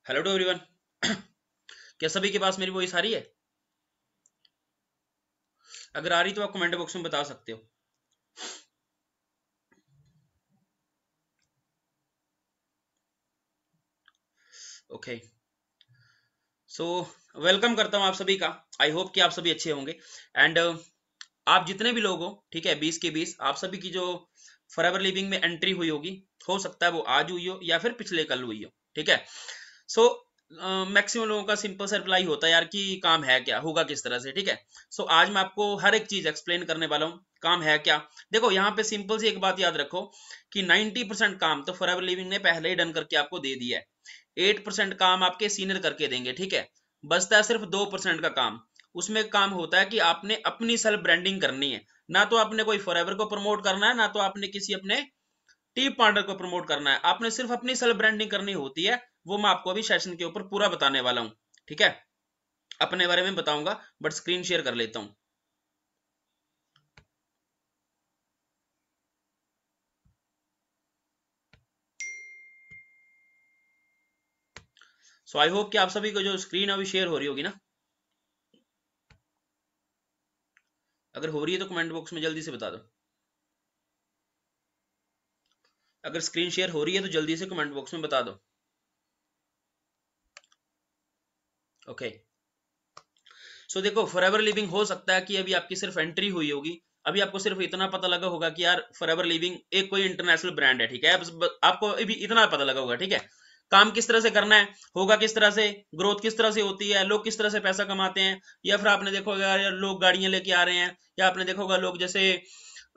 Hello to everyone. क्या सभी के पास मेरी वॉइस आ रही है? अगर आ रही तो आप कमेंट बॉक्स में बता सकते हो। ओके, सो वेलकम करता हूँ आप सभी का। आई होप कि आप सभी अच्छे होंगे। एंड आप जितने भी लोग हो, ठीक है, 20 के 20 आप सभी की जो फॉरएवर लिविंग में एंट्री हुई होगी, हो सकता है वो आज हुई हो या फिर पिछले कल हुई हो, ठीक है। सो मैक्सिमम लोगों का सिंपल सा रिप्लाई होता है यार कि काम है क्या, होगा किस तरह से, ठीक है। सो आज मैं आपको हर एक चीज एक्सप्लेन करने वाला हूँ। काम है क्या? देखो यहाँ पे सिंपल सी एक बात याद रखो कि 90% काम तो फॉरएवर लिविंग ने पहले ही डन करके आपको दे दिया है। 8% काम आपके सीनियर करके देंगे, ठीक है। बचता है सिर्फ 2% का काम। उसमें काम होता है कि आपने अपनी सेल्फ ब्रांडिंग करनी है। ना तो आपने कोई फॉरएवर को प्रमोट करना है, ना तो आपने किसी अपने टी पार्टनर को प्रमोट करना है। आपने सिर्फ अपनी सेल्फ ब्रांडिंग करनी होती है। वो मैं आपको अभी सेशन के ऊपर पूरा बताने वाला हूं, ठीक है। अपने बारे में बताऊंगा, बट स्क्रीन शेयर कर लेता हूं। सो आई होप कि आप सभी को जो स्क्रीन अभी शेयर हो रही होगी ना। अगर हो रही है तो कमेंट बॉक्स में जल्दी से बता दो। अगर स्क्रीन शेयर हो रही है तो जल्दी से कमेंट बॉक्स में बता दो। ओके, सो देखो, फॉरएवर लिविंग हो सकता है कि अभी आपकी सिर्फ एंट्री हुई होगी। अभी आपको सिर्फ इतना पता लगा होगा कि यार फॉरएवर लिविंग एक कोई इंटरनेशनल ब्रांड है, ठीक है। आपको अभी इतना पता लगा होगा, ठीक है। काम किस तरह से करना है, होगा किस तरह से, ग्रोथ किस तरह से होती है, लोग किस तरह से पैसा कमाते हैं। या फिर आपने देखा होगा यार लोग गाड़ियां लेके आ रहे हैं, या आपने देखा होगा लोग जैसे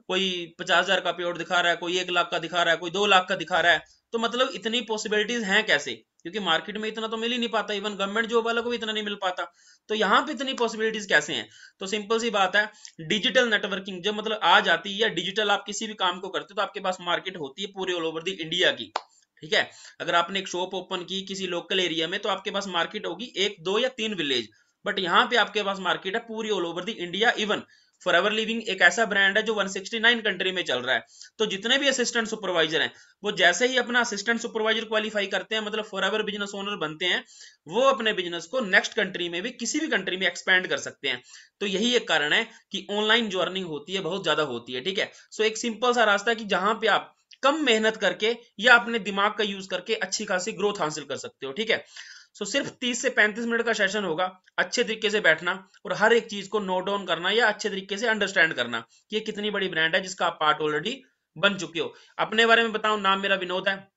कोई 50,000 का पेड़ दिखा रहा है, कोई 1 लाख का दिखा रहा है, कोई 2 लाख का दिखा रहा है। तो मतलब इतनी पॉसिबिलिटीज हैं कैसे? क्योंकि मार्केट में इतना तो मिल ही नहीं पाता, इवन गवर्नमेंट जॉब वालों को भी इतना नहीं मिल पाता। तो यहाँ पे इतनी पॉसिबिलिटीज कैसे हैं? तो सिंपल सी बात है, डिजिटल नेटवर्किंग जब मतलब आ जाती है, या डिजिटल आप किसी भी काम को करते हो, तो आपके पास मार्केट होती है पूरे ऑल ओवर दी इंडिया की, ठीक है। अगर आपने एक शॉप ओपन की किसी लोकल एरिया में, तो आपके पास मार्केट होगी 1 2 या 3 विलेज। बट यहाँ पे आपके पास मार्केट है पूरी all over the India. Even forever living एक ऐसा ब्रांड है जो 169 कंट्री में चल रहा है। तो जितने भी असिस्टेंट सुपरवाइजर हैं, वो जैसे ही अपना असिस्टेंट सुपरवाइजर क्वालिफाई करते हैं, मतलब फॉरएवर बिजनेस ओनर बनते हैं, वो अपने बिजनेस को नेक्स्ट कंट्री में भी, किसी भी कंट्री में एक्सपेंड कर सकते हैं। तो यही एक कारण है कि ऑनलाइन जो अर्निंग होती है बहुत ज्यादा होती है, ठीक है। सो एक सिंपल सा रास्ता है कि जहां पे आप कम मेहनत करके या अपने दिमाग का यूज करके अच्छी खासी ग्रोथ हासिल कर सकते हो, ठीक है। सो सिर्फ 30 से 35 मिनट का सेशन होगा। अच्छे तरीके से बैठना और हर एक चीज को नोट डाउन करना, या अच्छे तरीके से अंडरस्टैंड करना कि ये कितनी बड़ी ब्रांड है जिसका आप पार्ट ऑलरेडी बन चुके हो। अपने बारे में बताऊं, नाम मेरा विनोद है।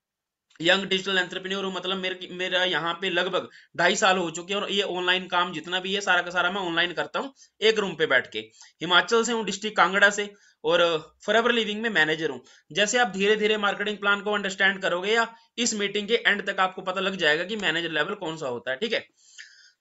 यंग डिजिटल एंटरप्रेन्योर हूँ। मतलब मेरा यहाँ पे लगभग 2.5 साल हो चुके हैं, और ये ऑनलाइन काम जितना भी है सारा का सारा मैं ऑनलाइन करता हूँ, एक रूम पे बैठ के। हिमाचल से हूँ, डिस्ट्रिक्ट कांगड़ा से। और फॉरएवर लिविंग में मैनेजर हूँ। जैसे आप धीरे धीरे मार्केटिंग प्लान को अंडरस्टैंड करोगे, या इस मीटिंग के एंड तक आपको पता लग जाएगा कि मैनेजर लेवल कौन सा होता है, ठीक है।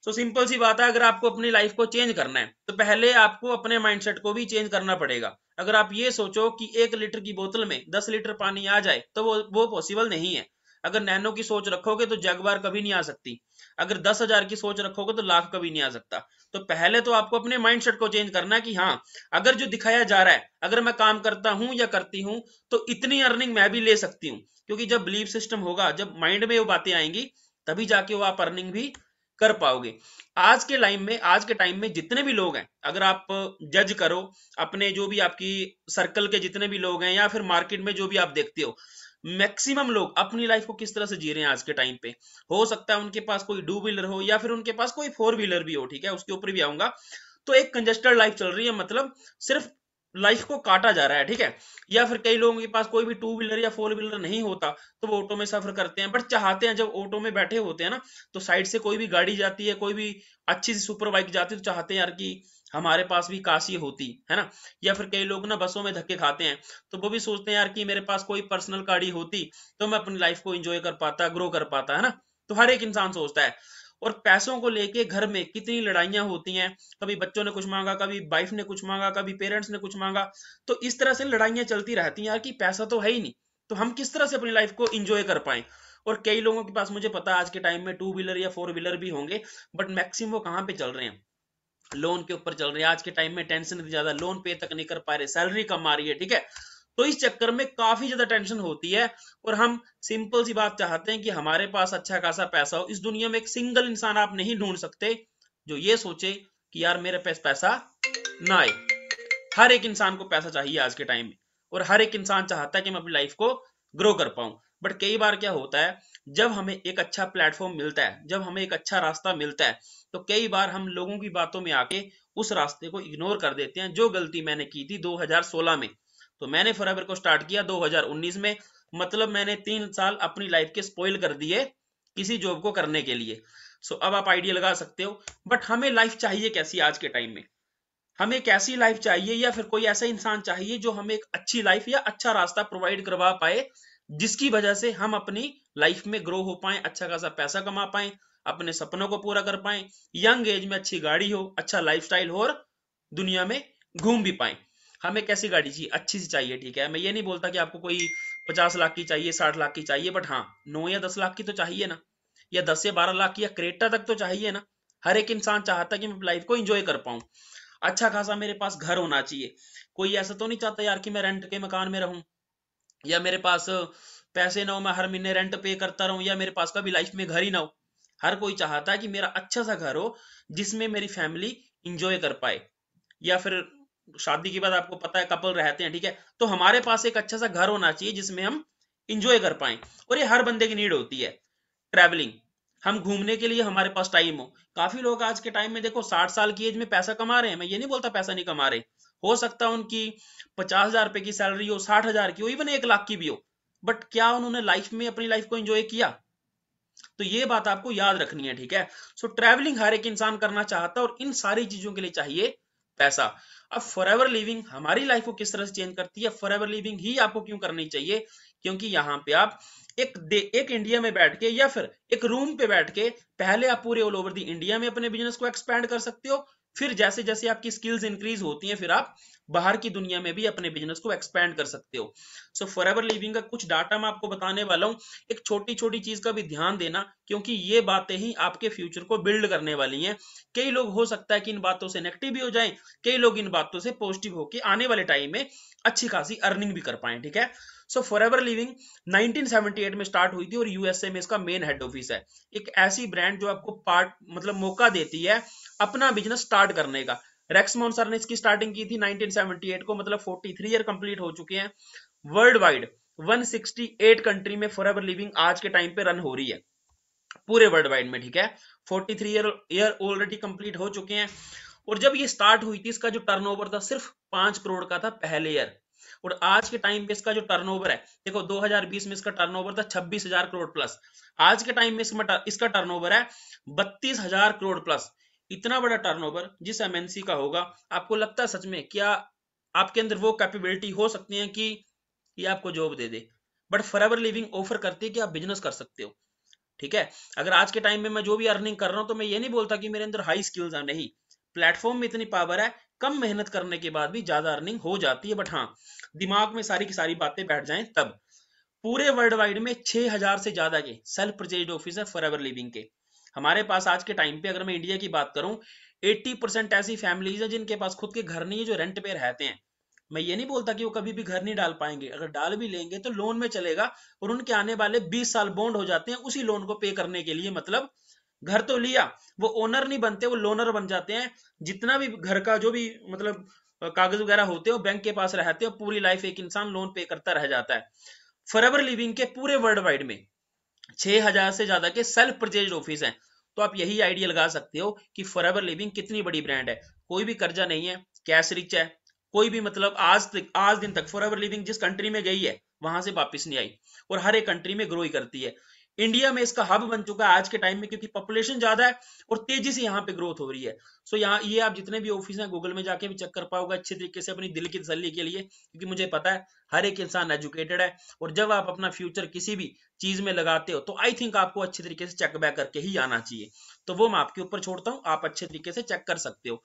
तो सिंपल सी बात है, अगर आपको अपनी लाइफ को चेंज करना है, तो पहले आपको अपने माइंडसेट को भी चेंज करना पड़ेगा। अगर आप ये सोचो कि 1 लीटर की बोतल में 10 लीटर पानी आ जाए, तो वो पॉसिबल नहीं है। अगर नैनो की सोच रखोगे तो जगबार कभी नहीं आ सकती। अगर 10,000 की सोच रखोगे तो लाख कभी नहीं आ सकता। तो पहले तो आपको अपने माइंडसेट को चेंज करना है कि हाँ, अगर जो दिखाया जा रहा है, अगर मैं काम करता हूं या करती हूं, तो इतनी अर्निंग मैं भी ले सकती हूँ। क्योंकि जब बिलीफ सिस्टम होगा, जब माइंड में वो बातें आएंगी, तभी जाके वो आप अर्निंग भी कर पाओगे। आज के टाइम में जितने भी लोग हैं, अगर आप जज करो, अपने जो भी आपकी सर्कल के जितने भी लोग हैं, या फिर मार्केट में जो भी आप देखते हो, मैक्सिमम लोग अपनी लाइफ को किस तरह से जी रहे हैं आज के टाइम पे। हो सकता है उनके पास कोई 2 व्हीलर हो, या फिर उनके पास कोई 4 व्हीलर भी हो, ठीक है, उसके ऊपर भी आऊंगा। तो एक कंजेस्टेड लाइफ चल रही है, मतलब सिर्फ लाइफ को काटा जा रहा है, ठीक है। या फिर कई लोगों के पास कोई भी 2 व्हीलर या 4 व्हीलर नहीं होता, तो वो ऑटो में सफर करते हैं, बट चाहते हैं, जब ऑटो में बैठे होते हैं ना, तो साइड से कोई भी गाड़ी जाती है, कोई भी अच्छी सी सुपर बाइक जाती है, तो चाहते हैं यार कि हमारे पास भी काश ये होती है ना। या फिर कई लोग ना बसों में धक्के खाते हैं, तो वो भी सोचते हैं यार कि मेरे पास कोई पर्सनल गाड़ी होती, तो मैं अपनी लाइफ को एंजॉय कर पाता, ग्रो कर पाता, है ना। तो हर एक इंसान सोचता है। और पैसों को लेके घर में कितनी लड़ाइयां होती हैं। कभी बच्चों ने कुछ मांगा, कभी वाइफ ने कुछ मांगा, कभी पेरेंट्स ने कुछ मांगा। तो इस तरह से लड़ाइयां चलती रहती हैं यार कि पैसा तो है ही नहीं, तो हम किस तरह से अपनी लाइफ को एंजॉय कर पाए। और कई लोगों के पास, मुझे पता है आज के टाइम में 2 व्हीलर या 4 व्हीलर भी होंगे, बट मैक्सिमम वो कहाँ पे चल रहे हैं? लोन के ऊपर चल रहे हैं। आज के टाइम में टेंशन ज्यादा, लोन पे तक नहीं कर पा रहे, सैलरी कम आ रही है, ठीक है। तो इस चक्कर में काफी ज्यादा टेंशन होती है और हम सिंपल सी बात चाहते हैं कि हमारे पास अच्छा खासा पैसा हो। इस दुनिया में एक सिंगल इंसान आप नहीं ढूंढ सकते जो ये सोचे कि यार मेरे पास पैसा ना आए। हर एक इंसान को पैसा चाहिए आज के टाइम में और हर एक इंसान चाहता है कि मैं अपनी लाइफ को ग्रो कर पाऊं। बट कई बार क्या होता है, जब हमें एक अच्छा प्लेटफॉर्म मिलता है, जब हमें एक अच्छा रास्ता मिलता है, तो कई बार हम लोगों की बातों में आके उस रास्ते को इग्नोर कर देते हैं। जो गलती मैंने की थी 2016 में, तो मैंने फॉरएवर को स्टार्ट किया 2019 में, मतलब मैंने 3 साल अपनी लाइफ के स्पॉइल कर दिए किसी जॉब को करने के लिए। सो अब आप आइडिया लगा सकते हो। बट हमें लाइफ चाहिए कैसी आज के टाइम में, हमें एक ऐसी लाइफ चाहिए या फिर कोई ऐसा इंसान चाहिए जो हमें एक अच्छी लाइफ या अच्छा रास्ता प्रोवाइड करवा पाए, जिसकी वजह से हम अपनी लाइफ में ग्रो हो पाए, अच्छा खासा पैसा कमा पाए, अपने सपनों को पूरा कर पाए, यंग एज में अच्छी गाड़ी हो, अच्छा लाइफस्टाइल हो और दुनिया में घूम भी पाए। हमें कैसी गाड़ी चाहिए, अच्छी सी चाहिए, ठीक है। मैं ये नहीं बोलता कि आपको कोई 50 लाख की चाहिए, 60 लाख की चाहिए, बट हाँ 9 या 10 लाख की तो चाहिए ना, या 10 या 12 लाख की या क्रेटा तक तो चाहिए ना। हर एक इंसान चाहता है कि मैं लाइफ को एंजॉय कर पाऊं। अच्छा खासा मेरे पास घर होना चाहिए। कोई ऐसा तो नहीं चाहता यार कि मैं रेंट के मकान में रहूं, या मेरे पास पैसे ना हो, मैं हर महीने रेंट पे करता रहूं, या मेरे पास कभी लाइफ में घर ही ना हो। हर कोई चाहता है कि मेरा अच्छा सा घर हो जिसमें मेरी फैमिली इंजॉय कर पाए, या फिर शादी के बाद आपको पता है कपल रहते हैं, ठीक है। तो हमारे पास एक अच्छा सा घर होना चाहिए जिसमें हम इंजॉय कर पाए। और ये हर बंदे की नीड होती है, ट्रैवलिंग, हम घूमने के लिए हमारे पास टाइम हो। काफी लोग आज के टाइम में देखो 60 साल की एज में पैसा कमा रहे हैं, मैं ये नहीं बोलता पैसा नहीं कमा रहे, हो सकता है उनकी 50,000 रुपए की सैलरी हो, 60,000 की हो, इवन 1 लाख की भी हो, बट क्या उन्होंने लाइफ में अपनी लाइफ को एंजॉय किया? तो ये बात आपको याद रखनी है, ठीक है। सो ट्रैवलिंग हर एक इंसान करना चाहता है और इन सारी चीजों के लिए चाहिए पैसा। अब फॉरएवर लिविंग हमारी लाइफ को किस तरह से चेंज करती है, फॉरएवर लिविंग ही आपको क्यों करनी चाहिए, क्योंकि यहाँ पे आप एक इंडिया में बैठ के या फिर एक रूम पे बैठ के पहले आप पूरे ऑल ओवर दी इंडिया में अपने बिजनेस को एक्सपैंड कर सकते हो। फिर जैसे जैसे आपकी स्किल्स इंक्रीज होती हैं, फिर आप बाहर की दुनिया में भी अपने बिजनेस को एक्सपैंड कर सकते हो। सो फॉरएवर लिविंग का कुछ डाटा मैं आपको बताने वाला हूँ। एक छोटी छोटी चीज का भी ध्यान देना, क्योंकि ये बातें ही आपके फ्यूचर को बिल्ड करने वाली हैं। कई लोग हो सकता है कि इन बातों से नेगेटिव भी हो जाएं, कई लोग इन बातों से पॉजिटिव होकर आने वाले टाइम में अच्छी खासी अर्निंग भी कर पाए, ठीक है। सो फॉरएवर लिविंग 1978 में स्टार्ट हुई थी और यूएसए में इसका मेन हेड ऑफिस है। एक ऐसी ब्रांड जो आपको पार्ट मतलब मौका देती है अपना बिजनेस स्टार्ट करने का। रेक्समोन सर ने इसकी स्टार्टिंग की थी 1978 को, मतलब 43 ईयर कंप्लीट हो चुके हैं। वर्ल्ड वाइड 168 कंट्री में फॉरएवर लिविंग आज के टाइम पे रन हो रही है, पूरे वर्ल्ड वाइड में, ठीक है। 43 ईयर ऑलरेडी कंप्लीट हो चुके हैं। और जब ये स्टार्ट हुई थी इसका जो टर्नओवर था सिर्फ 5 करोड़ का था पहले ईयर, और आज के टाइम पे इसका जो टर्नओवर है, देखो 2020 में इसका टर्नओवर था 26,000 करोड़ प्लस, आज के टाइम में इसका टर्नओवर है 32,000 करोड़ प्लस। इतना बड़ा टर्नओवर जिस एमएनसी का होगा, आपको लगता है सच में क्या आपके अंदर वो कैपेबिलिटी हो सकती है कि ये आपको job they they? But forever living offer करती है कि आप बिजनेस कर सकते हो, ठीक है। अगर आज के टाइम में मैं जो भी अर्निंग कर रहा हूं, तो मैं ये नहीं बोलता कि मेरे अंदर हाई स्किल्स है, नहीं, प्लेटफॉर्म में इतनी पावर है, कम मेहनत करने के बाद भी ज्यादा अर्निंग हो जाती है। बट हाँ, दिमाग में सारी की सारी बातें बैठ जाएं तब। पूरे वर्ल्ड वाइड में 6,000 से ज्यादा के सेल्फ परचेज्ड ऑफिस है फॉरएवर लिविंग के। हमारे पास आज के टाइम पे अगर मैं इंडिया की बात करूं, 80% ऐसी फैमिलीज है जिनके पास खुद के घर नहीं है, जो रेंट पे रहते हैं। मैं ये नहीं बोलता कि वो कभी भी घर नहीं डाल पाएंगे, अगर डाल भी लेंगे तो लोन में चलेगा, और उनके आने वाले 20 साल बॉन्ड हो जाते हैं उसी लोन को पे करने के लिए। मतलब घर तो लिया, वो ओनर नहीं बनते, वो लोनर बन जाते हैं। जितना भी घर का जो भी मतलब कागज वगैरह होते हैं वो बैंक के पास रहते हैं, पूरी लाइफ एक इंसान लोन पे करता रह जाता है। फॉरएवर लिविंग के पूरे वर्ल्ड वाइड में 6,000 से ज्यादा के सेल्फ परचेज ऑफिस हैं। तो आप यही आइडिया लगा सकते हो कि फॉरएवर लिविंग कितनी बड़ी ब्रांड है। कोई भी कर्जा नहीं है, कैश रिच है। कोई भी मतलब आज दिन तक फॉरएवर लिविंग जिस कंट्री में गई है वहां से वापस नहीं आई, और हर एक कंट्री में ग्रो ही करती है। इंडिया में इसका हब बन चुका है आज के टाइम में, क्योंकि पॉपुलेशन ज्यादा है और तेजी से यहाँ पे ग्रोथ हो रही है। सो यहाँ ये आप जितने भी ऑफिस हैं गूगल में जाके भी चेक कर पाओगे अच्छे तरीके से अपनी दिल की तसल्ली के लिए, क्योंकि मुझे पता है हर एक इंसान एजुकेटेड है, और जब आप अपना फ्यूचर किसी भी चीज में लगाते हो तो आई थिंक आपको अच्छे तरीके से चेक बैक करके ही आना चाहिए। तो वो मैं आपके ऊपर छोड़ता हूँ, आप अच्छे तरीके से चेक कर सकते हो।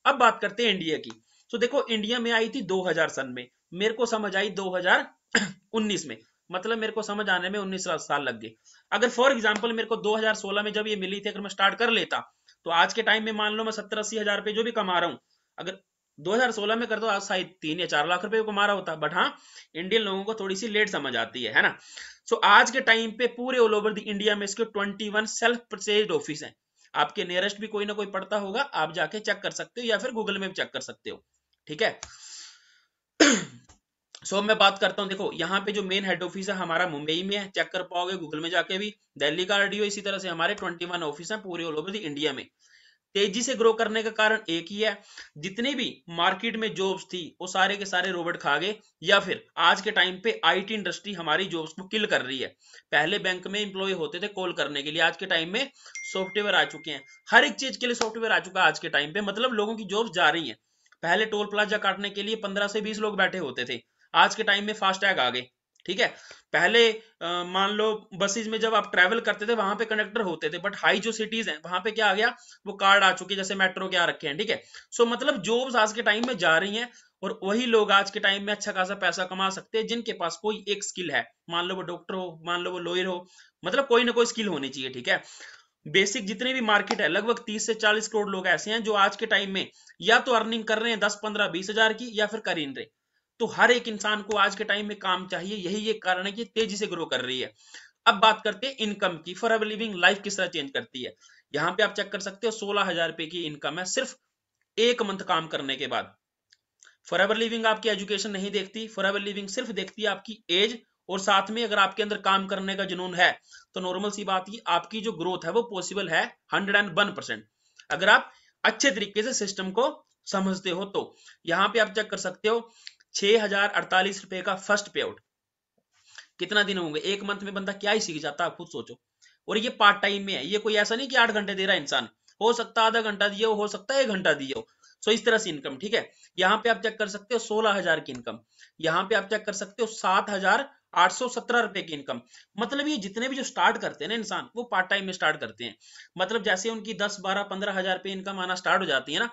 अब बात करते हैं इंडिया की। तो देखो इंडिया में आई थी 2000 सन में, मेरे को समझ आई 2019 में, मतलब मेरे को समझ आने में 19 साल लग गए। अगर फॉर एग्जांपल मेरे को 2016 में जब ये मिली थी, अगर मैं स्टार्ट कर लेता, तो आज के टाइम में मान लो मैं 70-80 हजार रुपए जो भी कमा रहा हूं, अगर 2016 में कर दो, आज शायद 3 या 4 लाख रुपए कमा रहा होता। बट हाँ, इंडियन लोगों को थोड़ी सी लेट समझ आती है ना। सो आज के टाइम पे पूरे ऑल ओवर द इंडिया में इसके 21 सेल्फ परचेज्ड ऑफिस हैं। आपके नियरेस्ट भी कोई ना कोई पड़ता होगा, आप जाके चेक कर सकते हो या फिर गूगल में भी चेक कर सकते हो, ठीक है। सो मैं बात करता हूँ, देखो यहाँ पे जो मेन हेड ऑफिस है हमारा मुंबई में है, चेक कर पाओगे गूगल में जाके भी। दिल्ली का आरडीओ, इसी तरह से हमारे 21 ऑफिस हैं पूरे ऑल ओवर द इंडिया में। तेजी से ग्रो करने का कारण एक ही है, जितने भी मार्केट में जॉब्स थी वो सारे के सारे रोबोट खा गए, या फिर आज के टाइम पे आईटी इंडस्ट्री हमारी जॉब्स को किल कर रही है। पहले बैंक में एम्प्लॉय होते थे कॉल करने के लिए, आज के टाइम में सॉफ्टवेयर आ चुके हैं, हर एक चीज के लिए सॉफ्टवेयर आ चुका है आज के टाइम पे, मतलब लोगों की जॉब्स जा रही हैं। पहले टोल प्लाजा काटने के लिए 15 से 20 लोग बैठे होते थे, आज के टाइम में फास्टैग आ गए, ठीक है। पहले मान लो बसेज में जब आप ट्रैवल करते थे वहां पे कंडक्टर होते थे, बट हाई जो सिटीज हैं वहां पे क्या आ गया, वो कार्ड आ चुके, जैसे मेट्रो के आ रखे हैं, ठीक है। सो मतलब जॉब्स आज के टाइम में जा रही हैं, और वही लोग आज के टाइम में अच्छा खासा पैसा कमा सकते हैं जिनके पास कोई एक स्किल है। मान लो वो डॉक्टर हो, मान लो वो लॉयर हो, मतलब कोई ना कोई स्किल होनी चाहिए, ठीक है। बेसिक जितने भी मार्केट है लगभग 30 से 40 करोड़ लोग ऐसे हैं जो आज के टाइम में या तो अर्निंग कर रहे हैं 10, 15, 20 हजार की, या फिर कर ही नहीं रहे। तो हर एक इंसान को आज के टाइम में काम चाहिए, यही एक कारण है कि तेजी से ग्रो कर रही है। अब बात करते हैं इनकम की, फॉर एवर लिविंग लाइफ किस तरह चेंज करती है। यहाँ पे आप चेक कर सकते हो 16,000 रुपए की इनकम है सिर्फ एक मंथ काम करने के बाद। फॉर एवर लिविंग आपकी एजुकेशन नहीं देखती, फॉर एवर लिविंग सिर्फ देखती है आपकी एज, और साथ में अगर आपके अंदर काम करने का जुनून है तो नॉर्मल सी बात है आपकी जो ग्रोथ है वो पॉसिबल है 101%, अगर आप अच्छे तरीके से सिस्टम को समझते हो तो। यहाँ पे आप चेक कर सकते हो 6,048 रुपए का फर्स्ट पे आउट, कितना दिन होंगे, एक मंथ में बंदा क्या ही सीख जाता है, आप खुद सोचो। और ये पार्ट टाइम में है, ये कोई ऐसा नहीं कि 8 घंटे दे रहा है इंसान, हो सकता है आधा घंटा दिए हो सकता है 1 घंटा दिए हो। सो इस तरह से इनकम, ठीक है। यहाँ पे आप चेक कर सकते हो 16,000 की इनकम, यहाँ पे आप चेक कर सकते हो 7,817 रुपए की इनकम। मतलब ये जितने भी जो स्टार्ट करते हैं ना इंसान, वो पार्ट टाइम में स्टार्ट करते हैं। मतलब जैसे उनकी 10, 12, 15 हजार रुपए इनकम आना स्टार्ट हो जाती है ना,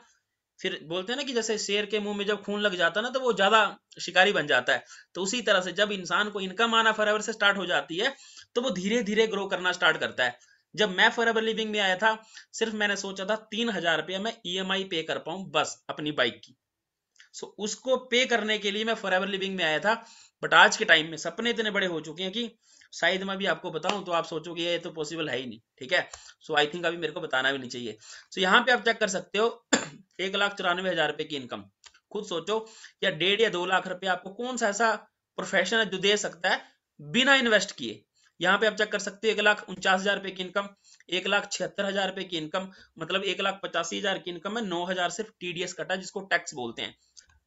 फिर बोलते हैं ना कि जैसे शेर के मुंह में जब खून लग जाता है ना तो वो ज्यादा शिकारी बन जाता है। तो उसी तरह से जब इंसान को इनकम आना फॉरएवर से स्टार्ट हो जाती है तो वो धीरे धीरे ग्रो करना स्टार्ट करता है। जब मैं फॉरएवर लिविंग में आया था, सिर्फ मैंने सोचा था 3,000 रुपया मैं ईएमआई पे कर पाऊं बस अपनी बाइक की। सो उसको पे करने के लिए मैं फॉरएवर लिविंग में आया था। बट आज के टाइम में सपने इतने बड़े हो चुके हैं कि शायद मैं भी आपको बताऊं तो आप सोचोगे ये तो पॉसिबल है ही नहीं, ठीक है। सो आई थिंक अभी मेरे को बताना भी नहीं चाहिए। सो यहाँ पे आप चेक कर सकते हो 1,94,000 रुपए की इनकम। खुद सोचो, या 1.5 या 2 लाख रुपए आपको कौन सा ऐसा प्रोफेशन है जो दे सकता है बिना इन्वेस्ट किए। यहाँ पे आप चेक कर सकते हो 1,49,000 रुपए की इनकम, 1,76,000 रुपए की इनकम, मतलब 1,85,000 की इनकम है, 9,000 सिर्फ टीडीएस कटा जिसको टैक्स बोलते हैं।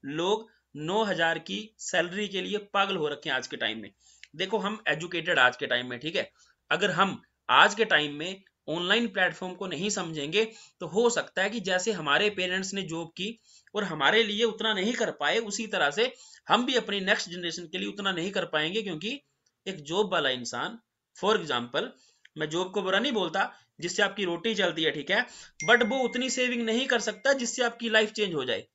लोग 9,000 की सैलरी के लिए पागल हो रखे हैं आज के टाइम में। देखो हम एजुकेटेड आज के टाइम में, ठीक है। अगर हम आज के टाइम में ऑनलाइन प्लेटफॉर्म को नहीं समझेंगे तो हो सकता है कि जैसे हमारे पेरेंट्स ने जॉब की और हमारे लिए उतना नहीं कर पाए, उसी तरह से हम भी अपनी नेक्स्ट जनरेशन के लिए उतना नहीं कर पाएंगे। क्योंकि एक जॉब वाला इंसान, फॉर एग्जाम्पल, मैं जॉब को बुरा नहीं बोलता, जिससे आपकी रोटी चलती है, ठीक है, बट वो उतनी सेविंग नहीं कर सकता जिससे आपकी लाइफ चेंज हो जाए।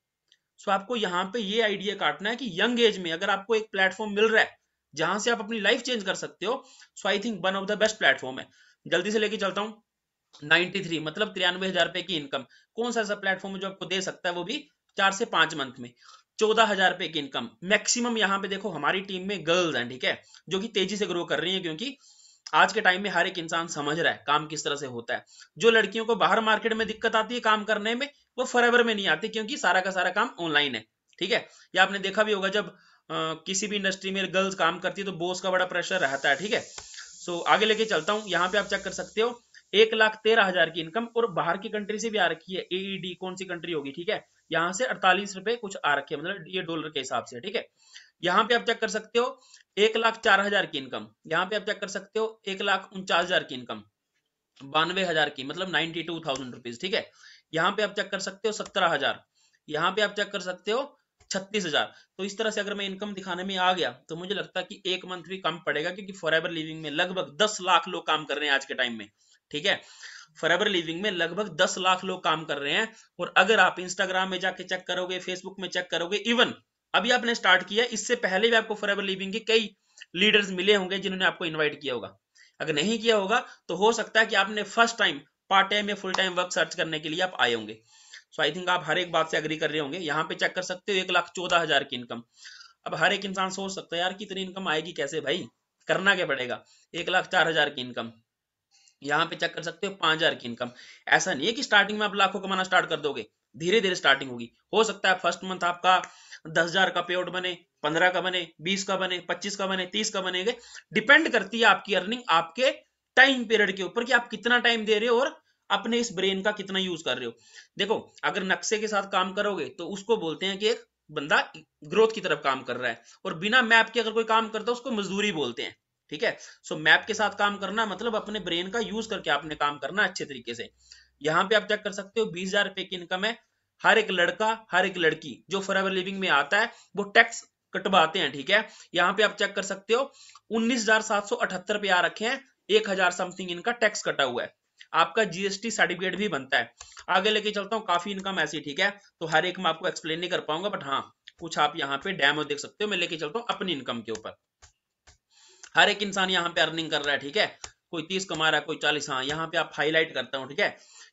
सो आपको यहाँ पे ये आइडिया काटना है कि यंग एज में अगर आपको एक प्लेटफॉर्म मिल रहा है जहां से आप अपनी लाइफ चेंज कर सकते हो, so I think one of the best platform है। जल्दी से लेके चलता हूँ, 93 मतलब 93,000 रुपए की इनकम, कौन सा ऐसा प्लेटफॉर्म जो आपको दे सकता है, वो भी 4 से 5 मंथ में। 14,000 रुपए की इनकम मैक्सिमम। यहाँ पे देखो हमारी टीम में गर्ल्स हैं, ठीक है, जो कि तेजी से ग्रो कर रही हैं, क्योंकि आज के टाइम में हर एक इंसान समझ रहा है काम किस तरह से होता है। जो लड़कियों को बाहर मार्केट में दिक्कत आती है काम करने में, वो फॉरएवर में नहीं आती, क्योंकि सारा का सारा काम ऑनलाइन है, ठीक है। या आपने देखा भी होगा जब किसी भी इंडस्ट्री में गर्ल्स काम करती है तो बॉस का बड़ा प्रेशर रहता है, ठीक है। सो आगे लेके चलता हूँ, यहाँ पे आप चेक कर सकते हो 1,13,000 की इनकम, और बाहर की कंट्री से भी आ रखी है, एईडी कौन सी कंट्री होगी, ठीक है। यहाँ से 48 रुपए कुछ आ रखे हैं, मतलब ये डॉलर के हिसाब से, ठीक है। यहाँ पे आप चेक कर सकते हो 1,04,000 की इनकम, यहाँ पे आप चेक कर सकते हो 1,49,000 की इनकम, 92,000 की, मतलब 92,000 रुपीज, ठीक है। यहाँ पे आप चेक कर सकते हो 17,000, यहाँ पे आप चेक कर सकते हो 36,000। तो इस तरह से अगर मैं इनकम दिखाने में आ गया तो मुझे लगता है कि एक मंथ भी कम पड़ेगा, क्योंकि फॉरएवर लिविंग में लगभग 10 लाख लोग काम कर रहे हैं आज के टाइम में, ठीक है। फॉरएवर लिविंग में लगभग 10 लाख लोग काम कर रहे हैं। और अगर आप इंस्टाग्राम में जाके चेक करोगे, फेसबुक में चेक करोगे, इवन अभी आपने स्टार्ट किया, इससे पहले भी आपको फॉरएवर लिविंग के कई लीडर्स मिले होंगे जिन्होंने आपको इन्वाइट किया होगा। अगर नहीं किया होगा तो हो सकता है कि आपने फर्स्ट टाइम पार्ट टाइम या फुल टाइम वर्क सर्च करने के लिए आप आए होंगे। सो आई थिंक आप हर एक बात से एग्री कर रहे होंगे। यहाँ पे चेक कर सकते हो 1,14,000 की इनकम। अब हर एक इंसान सोच सकता है यार कितनी इनकम आएगी कैसे भाई, करना क्या पड़ेगा। 1,04,000 की इनकम, यहाँ पे चेक कर सकते हो 5,000 की इनकम। ऐसा नहीं है कि स्टार्टिंग में आप लाखों कमाना स्टार्ट कर दोगे, धीरे धीरे स्टार्टिंग होगी। हो सकता है फर्स्ट मंथ आपका 10,000 का पे आउट बने, 15 का बने, 20 का बने, 25 का बने, 30 का बनेगा। डिपेंड करती है आपकी अर्निंग आपके टाइम पीरियड के ऊपर कि आप कितना टाइम दे रहे हो और अपने इस ब्रेन का कितना यूज कर रहे हो। देखो अगर नक्शे के साथ काम करोगे तो उसको बोलते हैं कि एक बंदा ग्रोथ की तरफ काम कर रहा है, और बिना मैप के अगर कोई काम करता है उसको मजदूरी बोलते हैं। ठीक है, सो मैप के साथ काम करना मतलब अपने ब्रेन का यूज करके आपने काम करना अच्छे तरीके से। यहाँ पे आप चेक कर सकते हो 20,000 रुपए की इनकम है। हर एक लड़का हर एक लड़की जो फॉरएवर लिविंग में आता है वो टैक्स कटवाते हैं। ठीक है, यहाँ पे आप चेक कर सकते हो 19,778 रुपए आ रखे हैं, 1,000 समथिंग इनका टैक्स कटा हुआ है। आपका जीएसटी सर्टिफिकेट भी बनता है। आगे लेके चलता हूँ, काफी इनकम ऐसी। ठीक है, तो हर एक मैं आपको एक्सप्लेन नहीं कर पाऊंगा, बट हाँ कुछ आप यहाँ पे डेमो देख सकते हो। मैं लेके चलता हूँ अपनी इनकम के ऊपर। हर एक इंसान यहाँ पे अर्निंग कर रहा है। ठीक है, कोई 30 कमा रहा है, कोई 40। हाँ यहाँ पे आप हाईलाइट करता हूँ। ठीक है,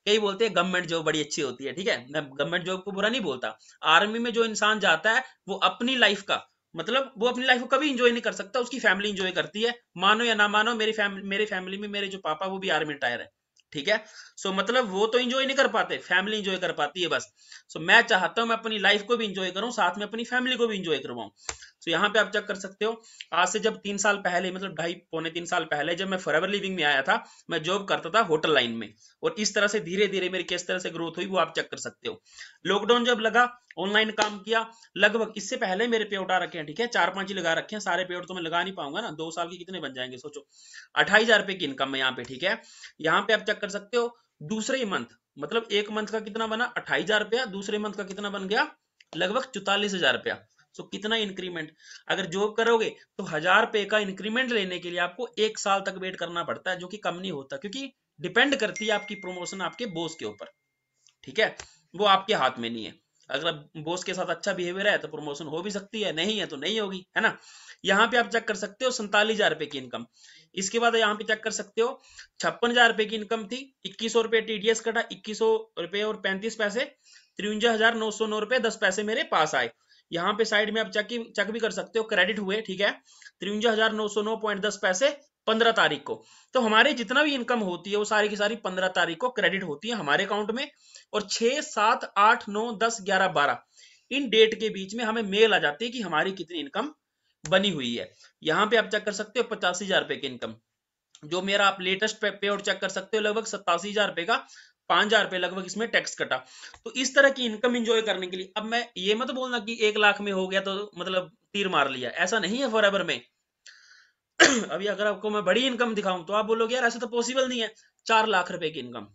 कई बोलते हैं गवर्नमेंट जॉब बड़ी अच्छी होती है। ठीक है, मैं गवर्नमेंट जॉब को बुरा नहीं बोलता। आर्मी में जो इंसान जाता है वो अपनी लाइफ का मतलब वो अपनी लाइफ को कभी इंजॉय नहीं कर सकता, उसकी फैमिली इंजॉय करती है। मानो या ना मानो, मेरी फैमिली में मेरे जो पापा वो भी आर्मी रिटायर है। ठीक है, सो मतलब वो तो इंजॉय नहीं कर पाते, फैमिली इंजॉय कर पाती है बस। सो मैं चाहता हूं मैं अपनी लाइफ को भी इंजॉय करूं, साथ में अपनी फैमिली को भी इंजॉय करवाऊं। सो यहाँ पे आप चेक कर सकते हो, आज से जब 3 साल पहले मतलब 2.5 पौने 3 साल पहले जब मैं फॉरएवर लिविंग में आया था, मैं जॉब करता था होटल लाइन में, और इस तरह से धीरे धीरे मेरी किस तरह से ग्रोथ हुई वो आप चेक कर सकते हो। लॉकडाउन जब लगा, ऑनलाइन काम किया लगभग, इससे पहले मेरे पे आउट आ रखे हैं। ठीक है, 4-5 ही लगा रखे हैं, सारे पे आउट तो मैं लगा नहीं पाऊंगा ना, 2 साल के कितने बन जाएंगे सोचो। 28,000 रुपए की इनकम है यहाँ पे। ठीक है, यहाँ पे आप चेक कर सकते हो दूसरे ही मंथ मतलब एक मंथ का कितना बना 28,000 रुपया, दूसरे मंथ का कितना बन गया लगभग 44,000 रुपया। सो कितना इंक्रीमेंट। अगर जॉब करोगे तो 1,000 रुपए का इंक्रीमेंट लेने के लिए आपको 1 साल तक वेट करना पड़ता है, जो कि कम नहीं होता, क्योंकि डिपेंड करती है आपकी प्रमोशन आपके बॉस के ऊपर। ठीक है, वो आपके हाथ में नहीं है। अगर बॉस के साथ अच्छा बिहेवियर है तो प्रमोशन हो भी सकती है, नहीं है तो नहीं होगी, है ना। यहाँ पे आप चेक कर सकते हो 47,000 रुपए की इनकम। इसके बाद यहाँ पे चेक कर सकते हो 56,000 रुपए की इनकम थी, 2,100 रुपए टीडीएस कटा, 2,100 रुपए और 35 पैसे, 53,909 रुपए 10 पैसे मेरे पास आए। यहाँ पे साइड में आप चेक भी कर सकते हो क्रेडिट हुए। ठीक है, 53,909.10 पैसे 15 तारीख को। तो हमारे जितना भी इनकम होती है वो सारी की सारी 15 तारीख को क्रेडिट होती है हमारे अकाउंट में, और 6, 7, 8, 9, 10, 11, 12 इन डेट के बीच में हमें मेल आ जाती है कि हमारी कितनी इनकम बनी हुई है। यहाँ पे आप चेक कर सकते हो 85,000 रुपए की इनकम, जो मेरा आप लेटेस्ट पे आउट चेक कर सकते हो लगभग 87,000 रुपए का, 5,000 रुपए लगभग इसमें टैक्स कटा। तो इस तरह की इनकम एंजॉय करने के लिए, अब मैं ये मत बोलना कि 1 लाख में हो गया तो मतलब तीर मार लिया, ऐसा नहीं है फॉरएवर में। अभी अगर आपको मैं बड़ी इनकम दिखाऊं तो आप बोलोगे यार ऐसा तो पॉसिबल नहीं है। 4 लाख रुपए की इनकम,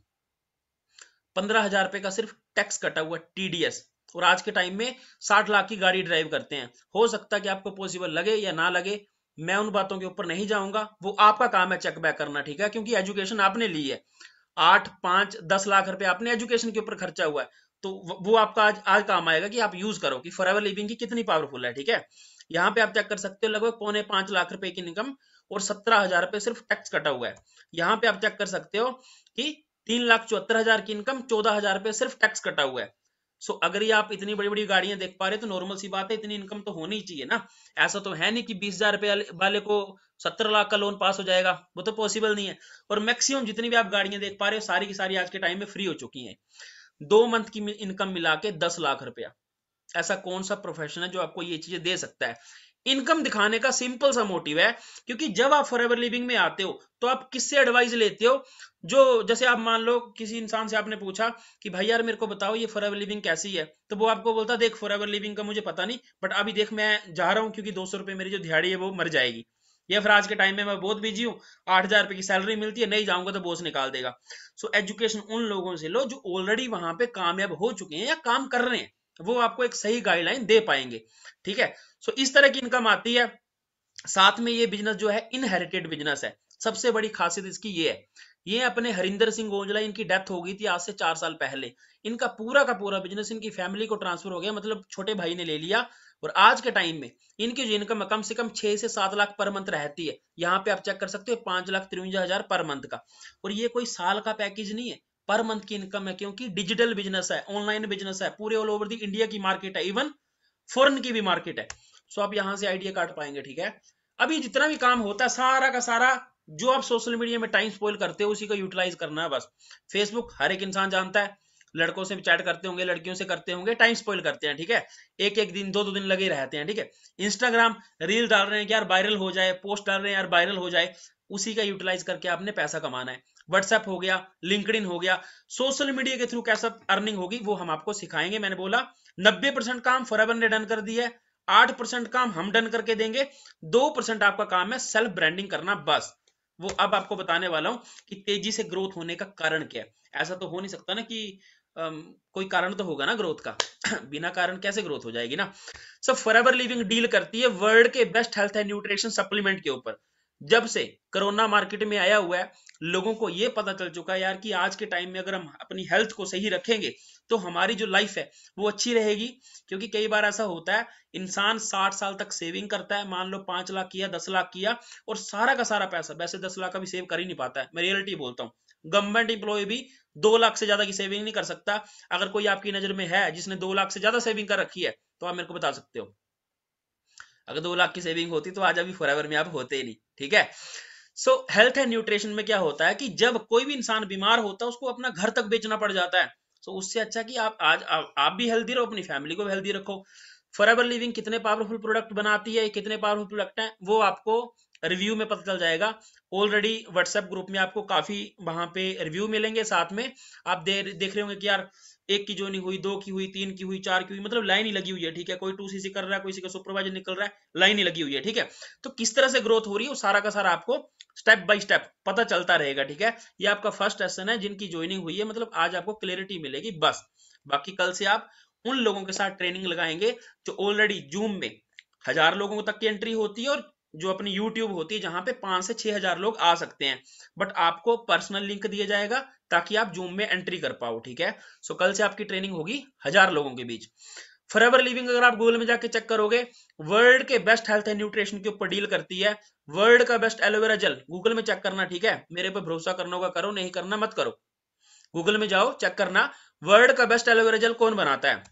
15,000 रुपए का सिर्फ टैक्स कटा हुआ टीडीएस, और आज के टाइम में 60 लाख की गाड़ी ड्राइव करते हैं। हो सकता है कि आपको पॉसिबल लगे या ना लगे, मैं उन बातों के ऊपर नहीं जाऊंगा, वो आपका काम है चेक बैक करना। ठीक है, क्योंकि एजुकेशन आपने ली है, 8, 5, 10 लाख रुपए आपने एजुकेशन के ऊपर खर्चा हुआ है, तो वो आपका आज काम आएगा कि आप यूज करो कि फॉरएवर लिविंग की कितनी पावरफुल है। ठीक है, यहाँ पे आप चेक कर सकते हो लगभग 4.5 लाख रुपए की इनकम और 17,000 रुपए सिर्फ टैक्स कटा हुआ है। यहाँ पे आप चेक कर सकते हो कि 3,74,000 की इनकम, 14,000 रुपए सिर्फ टैक्स कटा हुआ है। सो अगर ये आप इतनी बड़ी बड़ी गाड़ियां देख पा रहे तो नॉर्मल सी बात है, इतनी इनकम तो होनी चाहिए ना। ऐसा तो है नहीं कि 20,000 रुपए वाले को 17 लाख का लोन पास हो जाएगा, वो तो पॉसिबल नहीं है। और मैक्सिमम जितनी भी आप गाड़ियां देख पा रहे हो सारी की सारी आज के टाइम में फ्री हो चुकी हैं। 2 मंथ की इनकम मिला के 10 लाख रुपया। ऐसा कौन सा प्रोफेशन है जो आपको ये चीजें दे सकता है। इनकम दिखाने का सिंपल सा मोटिव है, क्योंकि जब आप फॉरएवर लिविंग में आते हो तो आप किससे एडवाइस लेते हो। जो जैसे आप मान लो किसी इंसान से आपने पूछा कि भाई यार मेरे को बताओ ये फॉरएवर लिविंग कैसी है, तो वो आपको बोलता देख फॉरएवर लिविंग का मुझे पता नहीं, बट अभी देख मैं जा रहा हूँ क्योंकि 200 रुपए मेरी जो दिहाड़ी है वो मर जाएगी, या फिर आज के टाइम में मैं बहुत बिजी हूँ, 8,000 रुपए की सैलरी मिलती है, नहीं जाऊंगा तो बॉस निकाल देगा। सो एजुकेशन उन लोगों से लो जो ऑलरेडी वहां पे कामयाब हो चुके हैं या काम कर रहे हैं, वो आपको एक सही गाइडलाइन दे पाएंगे। ठीक है, सो इस तरह की इनकम आती है। साथ में ये बिजनेस जो है इनहेरिटेड बिजनेस है, सबसे बड़ी खासियत इसकी ये है। ये अपने हरिंदर सिंह ओंजला, इनकी डेथ हो गई थी आज से 4 साल पहले। इनका पूरा का पूरा बिजनेस इनकी फैमिली को ट्रांसफर हो गया, मतलब छोटे भाई ने ले लिया, और आज के टाइम में इनकी जो इनकम कम से कम 6 से 7 लाख पर मंथ रहती है। यहाँ पे आप चेक कर सकते हो 5,53,000 पर मंथ का, और ये कोई साल का पैकेज नहीं है, पर मंथ की इनकम है, क्योंकि डिजिटल बिजनेस है, ऑनलाइन बिजनेस है, पूरे ऑल ओवर दी इंडिया की मार्केट है, इवन फॉरेन की भी मार्केट है। सो आप यहां से आइडिया काट पाएंगे, ठीक है। अभी जितना भी काम होता है सारा का सारा जो आप सोशल मीडिया में टाइम स्पॉइल करते हो उसी को यूटिलाइज करना है बस। फेसबुक हर एक इंसान जानता है, लड़कों से चैट करते होंगे, लड़कियों से करते होंगे, टाइम स्पॉइल करते हैं, ठीक है। एक एक दिन, दो दो दिन लगे रहते हैं, ठीक है। इंस्टाग्राम रील डाल रहे हैं कि यार वायरल हो जाए, पोस्ट डाल रहे हैं यार वायरल हो जाए, उसी का यूटिलाइज करके आपने पैसा कमाना है। व्हाट्सएप हो गया, लिंक्डइन हो गया, सोशल मीडिया के थ्रू कैसा अर्निंग होगी वो हम आपको सिखाएंगे। मैंने बोला 90% काम फॉरएवर ने डन कर दिया है, 8% काम हम डन करके देंगे, 2% आपका काम है सेल्फ ब्रांडिंग करना, बस। वो अब आपको बताने वाला हूं कि तेजी से ग्रोथ होने का कारण क्या है। ऐसा तो हो नहीं सकता ना कि कोई कारण तो होगा ना ग्रोथ का बिना कारण कैसे ग्रोथ हो जाएगी ना। सब फॉरएवर लिविंग डील करती है वर्ल्ड के best health and nutrition supplement के ऊपर। जब से कोरोना मार्केट में आया हुआ है, लोगों को यह पता चल चुका है यार कि आज के टाइम में अगर हम अपनी हेल्थ को सही रखेंगे तो हमारी जो लाइफ है वो अच्छी रहेगी। क्योंकि कई बार ऐसा होता है, इंसान 60 साल तक सेविंग करता है, मान लो 5 लाख किया, 10 लाख किया, और सारा का सारा पैसा, वैसे 10 लाख का भी सेव कर ही नहीं पाता है, मैं रियलिटी बोलता हूँ। गवर्नमेंट एम्प्लॉय भी 2 लाख से ज्यादा की सेविंग नहीं कर सकता। अगर कोई आपकी नजर में है जिसने 2 लाख से ज्यादा सेविंग कर रखी है तो आप मेरे को बता सकते हो। अगर 2 लाख की सेविंग होती तो आज अभी फॉरएवर में आप होते ही नहीं, ठीक है। सो हेल्थ एंड न्यूट्रिशन में क्या होता है कि जब कोई भी इंसान बीमार होता है उसको अपना घर तक बेचना पड़ जाता है। सो उससे अच्छा कि आप आज आप भी हेल्दी रहो, अपनी फैमिली को भी हेल्दी रखो। फॉरएवर लिविंग कितने पावरफुल प्रोडक्ट बनाती है, कितने पावरफुल प्रोडक्ट हैं, वो आपको रिव्यू में पता चल जाएगा। ऑलरेडी व्हाट्सएप ग्रुप में आपको काफी वहां पे रिव्यू मिलेंगे, साथ में आप देख रहे होंगे कि यार एक की ज्वाइनिंग हुई, 2 की हुई, 3 की हुई, 4 की हुई, मतलब लाइन ही लगी हुई है, ठीक है। कोई 2cc कर रहा है, कोई का सुपरवाइजर निकल रहा है, लाइन ही लगी हुई है, ठीक है। तो किस तरह से ग्रोथ हो रही है वो सारा का सारा आपको स्टेप बाय स्टेप पता चलता रहेगा, ठीक है। ये आपका फर्स्ट सेशन है, जिनकी ज्वाइनिंग हुई है, मतलब आज आपको क्लैरिटी मिलेगी बस। बाकी कल से आप उन लोगों के साथ ट्रेनिंग लगाएंगे जो ऑलरेडी जूम में 1000 लोगों तक की एंट्री होती है, और जो अपनी यूट्यूब होती है जहां पे 5 से 6000 लोग आ सकते हैं। बट आपको पर्सनल लिंक दिया जाएगा ताकि आप जूम में एंट्री कर पाओ, ठीक है। सो कल से आपकी ट्रेनिंग होगी 1000 लोगों के बीच। फॉरएवर लिविंग अगर आप गूगल में जाके चेक करोगे, वर्ल्ड के बेस्ट हेल्थ एंड न्यूट्रिशन के ऊपर डील करती है। वर्ल्ड का बेस्ट एलोवेरा जेल गूगल में चेक करना, ठीक है। मेरे पर भरोसा करना होगा करो, नहीं करना मत करो। गूगल में जाओ, चेक करना वर्ल्ड का बेस्ट एलोवेरा जेल कौन बनाता है,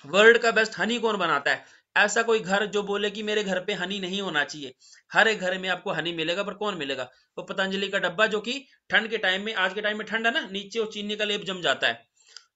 वर्ल्ड का बेस्ट हनी कौन बनाता है। ऐसा कोई घर जो बोले कि मेरे घर पे हनी नहीं होना चाहिए, हर एक घर में आपको हनी मिलेगा, पर कौन मिलेगा, वो पतंजलि का डब्बा, जो कि ठंड के टाइम में, आज के टाइम में ठंड है ना, नीचे वो चीनी का लेप जम जाता है।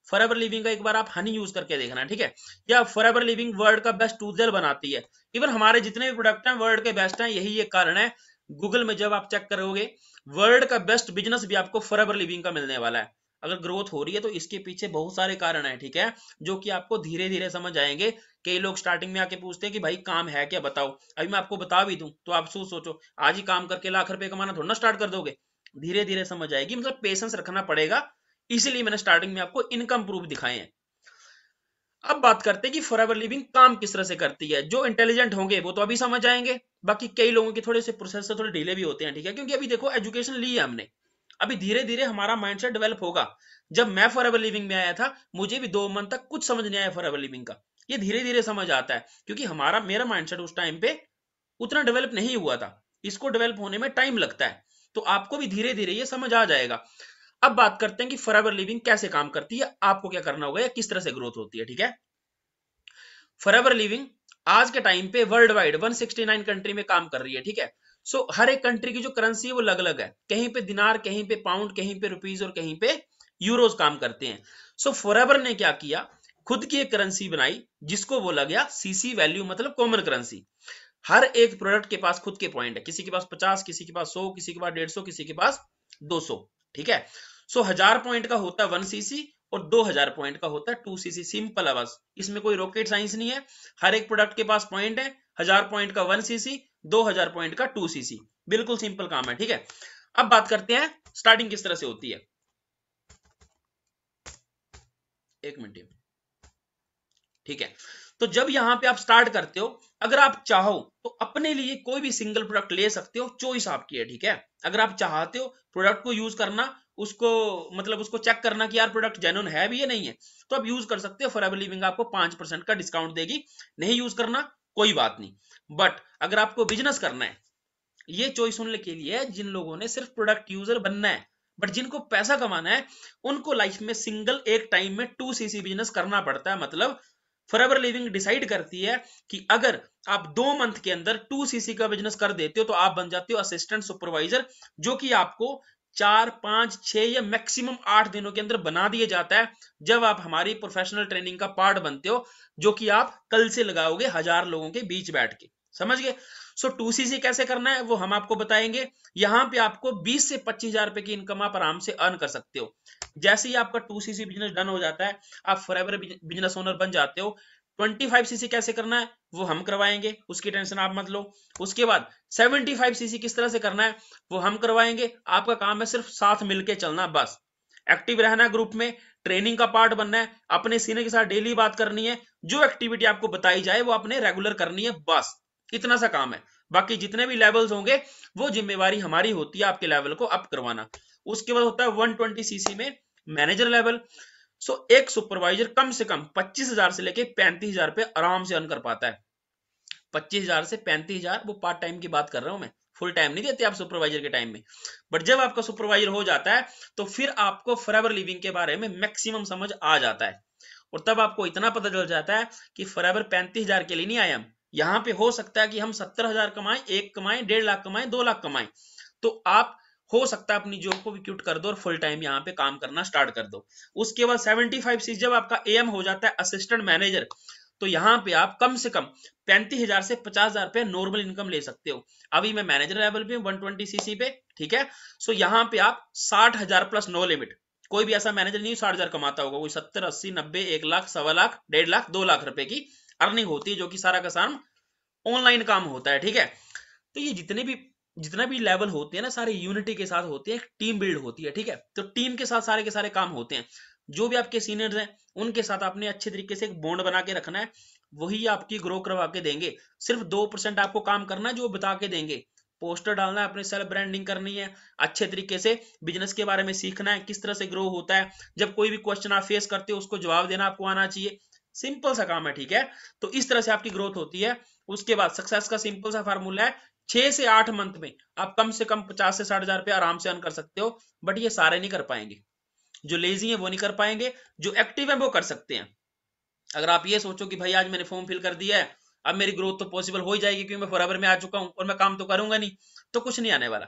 फॉरएवर लिविंग का एक बार आप हनी यूज करके देखना, ठीक है। या फॉरएवर लिविंग वर्ल्ड का बेस्ट टूथ जेल बनाती है। इवन हमारे जितने भी प्रोडक्ट हैं वर्ल्ड के बेस्ट हैं, यही एक कारण है। गूगल में जब आप चेक करोगे, वर्ल्ड का बेस्ट बिजनेस भी आपको फॉरएवर लिविंग का मिलने वाला है। अगर ग्रोथ हो रही है तो इसके पीछे बहुत सारे कारण हैं, ठीक है, जो कि आपको धीरे धीरे समझ आएंगे। कई लोग स्टार्टिंग में आके पूछते हैं कि भाई काम है क्या, बताओ। अभी मैं आपको बता भी दूं तो आप सोचो आज ही काम करके लाख रुपए कमाना थोड़ा ना स्टार्ट कर दोगे, धीरे धीरे समझ आएगी, मतलब पेशेंस रखना पड़ेगा। इसीलिए मैंने स्टार्टिंग में आपको इनकम प्रूफ दिखाए हैं। अब बात करते हैं कि फॉरएवर लिविंग काम किस तरह से करती है। जो इंटेलिजेंट होंगे वो तो अभी समझ आएंगे, बाकी कई लोगों के थोड़े से प्रोसेस से थोड़े डिले भी होते हैं, ठीक है। क्योंकि अभी देखो एजुकेशन ली है हमने, अभी धीरे धीरे हमारा माइंडसेट डेवलप होगा। जब मैं फॉरएवर लिविंग में आया था मुझे भी 2 मंथ तक कुछ समझ नहीं आया फॉरएवर लिविंग का। ये धीरे धीरे समझ आता है, क्योंकि मेरा माइंडसेट उस टाइम पे उतना डेवलप नहीं हुआ था। इसको डेवलप होने में टाइम लगता है, तो आपको भी धीरे धीरे ये समझ आ जाएगा। अब बात करते हैं कि फॉरएवर लिविंग कैसे काम करती है, आपको क्या करना होगा या किस तरह से ग्रोथ होती है, ठीक है। फॉरएवर लिविंग आज के टाइम पे वर्ल्ड वाइड 169 कंट्री में काम कर रही है, ठीक है। सो हर एक कंट्री की जो करेंसी है वो अलग अलग है, कहीं पे दिनार, कहीं पे पाउंड, कहीं पे रुपीज और कहीं पे यूरोज काम करते हैं। सो फॉरएवर ने क्या किया, खुद की एक करेंसी बनाई जिसको बोला गया सीसी वैल्यू, मतलब कॉमन करेंसी। हर एक प्रोडक्ट के पास खुद के पॉइंट है, किसी के पास 50, किसी के पास 100, किसी के पास 150, किसी के पास 200, ठीक है। सो 1000 पॉइंट का होता है 1cc और 2000 पॉइंट का होता है 2cc। सिंपल है बस, इसमें कोई रॉकेट साइंस नहीं है। हर एक प्रोडक्ट के पास पॉइंट है, 1000 पॉइंट का 1cc, 2000 पॉइंट का 2cc, बिल्कुल सिंपल काम है, ठीक है। अब बात करते हैं स्टार्टिंग किस तरह से होती है। एक मिनट, ठीक है। तो जब यहां पे आप स्टार्ट करते हो, अगर आप चाहो तो अपने लिए कोई भी सिंगल प्रोडक्ट ले सकते हो, चॉइस आपकी है, ठीक है। अगर आप चाहते हो प्रोडक्ट को यूज करना, उसको मतलब उसको चेक करना कि यार प्रोडक्ट जेन्युइन है भी या नहीं है, तो आप यूज कर सकते हो। फॉरएवर लिविंग आपको 5% का डिस्काउंट देगी। नहीं यूज करना कोई बात नहीं, बट अगर आपको बिजनेस करना है, ये चॉइस उन के लिए है जिन लोगों ने सिर्फ प्रोडक्ट यूजर बनना है, बट जिनको पैसा कमाना है उनको लाइफ में सिंगल एक टाइम में 2cc बिजनेस करना पड़ता है। मतलब फॉरएवर लिविंग डिसाइड करती है कि अगर आप 2 मंथ के अंदर 2cc का बिजनेस कर देते हो तो आप बन जाते हो असिस्टेंट सुपरवाइजर, जो कि आपको 4, 5, 6 या मैक्सिमम 8 दिनों के अंदर बना दिया जाता है जब आप हमारी प्रोफेशनल ट्रेनिंग का पार्ट बनते हो, जो कि आप कल से लगाओगे 1000 लोगों के बीच बैठ के। समझ गए? सो 2cc कैसे करना है वो हम आपको बताएंगे। यहां पे आपको 20 से 25,000 रुपए की इनकम आप आराम से अर्न कर सकते हो। जैसे ही आपका 2cc बिजनेस डन हो जाता है, आप फॉरएवर बिजनेस ओनर बन जाते हो। 25cc कैसे करना है वो हम करवाएंगे, उसकी टेंशन आप मत लो। उसके बाद 75cc किस तरह से करना है वो हम करवाएंगे। आपका काम है सिर्फ साथ मिलके चलना, बस एक्टिव रहना, ग्रुप में ट्रेनिंग का पार्ट बनना है, अपने सीनियर के साथ डेली बात करनी है, जो एक्टिविटी आपको बताई जाए वो आपने रेगुलर करनी है, बस इतना सा काम है। बाकी जितने भी लेवल्स होंगे वो जिम्मेवारी हमारी होती है आपके लेवल को अप करवाना। उसके बाद होता है 120cc में मैनेजर लेवल। सो एक सुपरवाइजर कम से कम 25,000 से लेके 35,000 रुपए आराम से अर्न कर पाता है। 25,000 से 35,000 वो पार्ट टाइम की बात कर रहा हूं मैं, फुल टाइम नहीं देते आप सुपरवाइजर के टाइम में। बट जब आपका सुपरवाइजर हो जाता है तो फिर आपको फॉरएवर लिविंग के बारे में मैक्सिमम समझ आ जाता है, और तब आपको इतना पता चल जाता है कि फॉरएवर 35,000 के लिए नहीं आए हम। यहाँ पे हो सकता है कि हम 70,000 कमाएं, 1 कमाएं, 1.5 लाख कमाएं, 2 लाख कमाएं, तो आप हो सकता है अपनी जॉब को भी क्विट कर दो और फुल टाइम यहाँ पे काम करना स्टार्ट कर दो। उसके बाद 75 जब आपका एम हो जाता है असिस्टेंट मैनेजर, तो यहाँ पे आप कम से कम 35,000 से 50,000 रुपए नॉर्मल इनकम ले सकते हो। अभी मैं मैनेजर लेवल पे 120cc पे, ठीक है। सो यहाँ पे आप 60,000 प्लस नो लिमिट, कोई भी ऐसा मैनेजर नहीं 60,000 कमाता होगा, कोई 70, 80, 90, 1 लाख, 1.25 लाख, 1.5 लाख, 2 लाख रुपए की अर्निंग होती है, जो कि सारा का सारा ऑनलाइन काम होता है, ठीक है। तो ये जितना भी लेवल होते हैं ना, सारे यूनिटी के साथ होते हैं, टीम बिल्ड होती है, ठीक है। तो टीम के साथ सारे के सारे काम होते हैं। जो भी आपके सीनियर्स हैं उनके साथ आपने अच्छे तरीके से एक बॉन्ड बना के रखना है, वही आपकी ग्रो करवा के देंगे। सिर्फ 2% आपको काम करना है जो बता के देंगे। पोस्टर डालना है, अपने सेल्फ ब्रांडिंग करनी है, अच्छे तरीके से बिजनेस के बारे में सीखना है, किस तरह से ग्रो होता है। जब कोई भी क्वेश्चन आप फेस करते हो उसको जवाब देना आपको आना चाहिए। सिंपल सा काम है, ठीक है। तो इस तरह से आपकी ग्रोथ होती है। उसके बाद सक्सेस का सिंपल सा फार्मूला है, 6 से 8 मंथ में आप कम से कम 50 से 60,000 रुपए आराम से अर्न कर सकते हो। बट ये सारे नहीं कर पाएंगे, जो लेजी है वो नहीं कर पाएंगे, जो एक्टिव है वो कर सकते हैं। अगर आप ये सोचो कि भाई आज मैंने फॉर्म फिल कर दिया है, अब मेरी ग्रोथ तो पॉसिबल हो ही जाएगी क्योंकि मैं फॉरएवर में आ चुका हूं और मैं काम तो करूंगा नहीं, तो कुछ नहीं आने वाला।